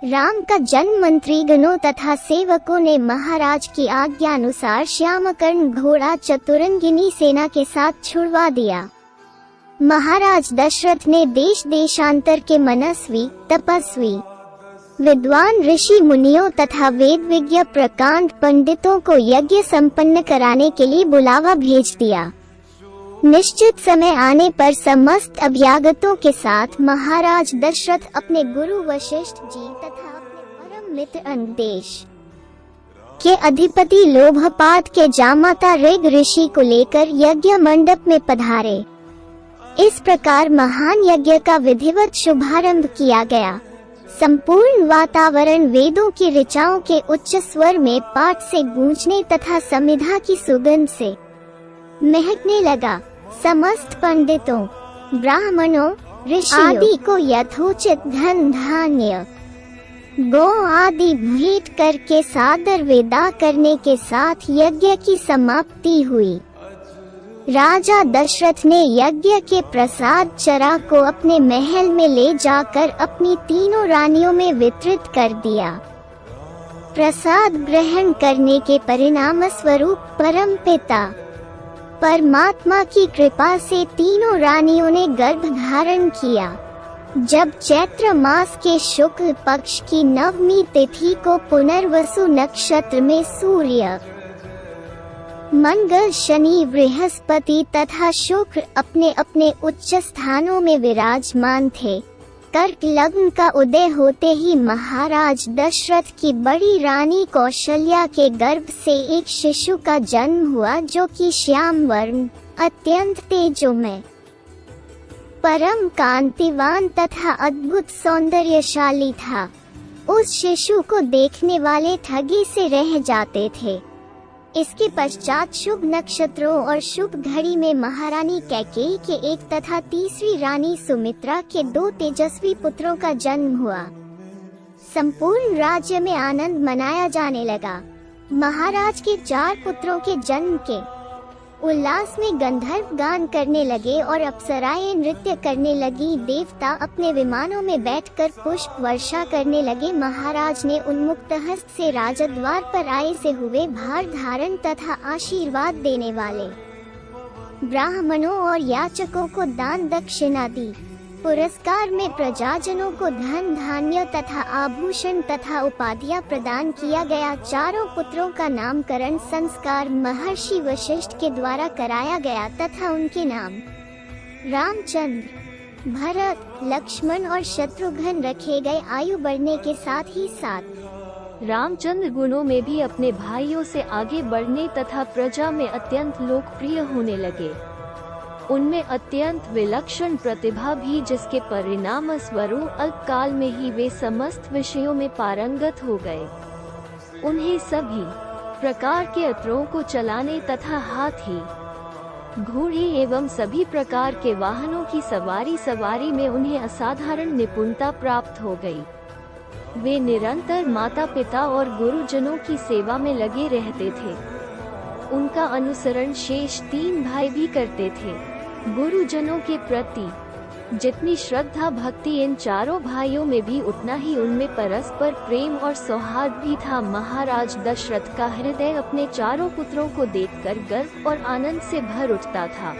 राम का जन्म मंत्रीगणों तथा सेवकों ने महाराज की आज्ञा अनुसार श्यामकर्ण घोड़ा चतुरंगिनी सेना के साथ छुड़वा दिया। महाराज दशरथ ने देश देशांतर के मनस्वी, तपस्वी, विद्वान ऋषि मुनियों तथा वेद विज्ञ प्रकांड पंडितों को यज्ञ संपन्न कराने के लिए बुलावा भेज दिया। निश्चित समय आने पर समस्त अभ्यागतों के साथ महाराज दशरथ अपने गुरु वशिष्ठ जी तथा अपने परम मित्र अंगदेश के अधिपति लोभपाद के जामाता ऋग ऋषि को लेकर यज्ञ मंडप में पधारे। इस प्रकार महान यज्ञ का विधिवत शुभारंभ किया गया। संपूर्ण वातावरण वेदों की ऋचाओं के उच्च स्वर में पाठ से गूंजने तथा समिधा की सुगंध से महकने लगा। समस्त पंडितों, ब्राह्मणों, ऋषियों आदि को यथोचित धन धान्य, गौ आदि भेंट करके सादर विदा करने के साथ यज्ञ की समाप्ति हुई। राजा दशरथ ने यज्ञ के प्रसाद चरा को अपने महल में ले जाकर अपनी तीनों रानियों में वितरित कर दिया। प्रसाद ग्रहण करने के परिणाम स्वरूप परमपिता परमात्मा की कृपा से तीनों रानियों ने गर्भ धारण किया। जब चैत्र मास के शुक्ल पक्ष की नवमी तिथि को पुनर्वसु नक्षत्र में सूर्य, मंगल, शनि, बृहस्पति तथा शुक्र अपने अपने उच्च स्थानों में विराजमान थे, कर्क लग्न का उदय होते ही महाराज दशरथ की बड़ी रानी कौशल्या के गर्भ से एक शिशु का जन्म हुआ, जो कि श्याम वर्ण, अत्यंत तेजोमय, परम कांतिवान तथा अद्भुत सौंदर्यशाली था। उस शिशु को देखने वाले ठगी से रह जाते थे। इसके पश्चात शुभ नक्षत्रों और शुभ घड़ी में महारानी कैकेयी के एक तथा तीसरी रानी सुमित्रा के 2 तेजस्वी पुत्रों का जन्म हुआ। संपूर्ण राज्य में आनंद मनाया जाने लगा। महाराज के 4 पुत्रों के जन्म के उल्लास में गंधर्व गान करने लगे और अप्सराएं नृत्य करने लगी। देवता अपने विमानों में बैठकर पुष्प वर्षा करने लगे। महाराज ने उन्मुक्त हस्त से राजद्वार पर आए से हुए भार धारण तथा आशीर्वाद देने वाले ब्राह्मणों और याचकों को दान दक्षिणा दी। पुरस्कार में प्रजाजनों को धन धान्य तथा आभूषण तथा उपाधियां प्रदान किया गया। 4 पुत्रों का नामकरण संस्कार महर्षि वशिष्ठ के द्वारा कराया गया तथा उनके नाम रामचंद्र, भरत, लक्ष्मण और शत्रुघ्न रखे गए। आयु बढ़ने के साथ ही साथ रामचंद्र गुणों में भी अपने भाइयों से आगे बढ़ने तथा प्रजा में अत्यंत लोकप्रिय होने लगे। उनमें अत्यंत विलक्षण प्रतिभा भी, जिसके परिणाम स्वरूप अल्पकाल में ही वे समस्त विषयों में पारंगत हो गए। उन्हें सभी प्रकार के अस्त्रों को चलाने तथा हाथी, घोड़े एवं सभी प्रकार के वाहनों की सवारी में उन्हें असाधारण निपुणता प्राप्त हो गई। वे निरंतर माता पिता और गुरुजनों की सेवा में लगे रहते थे। उनका अनुसरण शेष 3 भाई भी करते थे। गुरुजनों के प्रति जितनी श्रद्धा भक्ति इन 4 भाइयों में भी, उतना ही उनमें परस्पर प्रेम और सौहार्द भी था। महाराज दशरथ का हृदय अपने 4 पुत्रों को देखकर गर्व और आनंद से भर उठता था।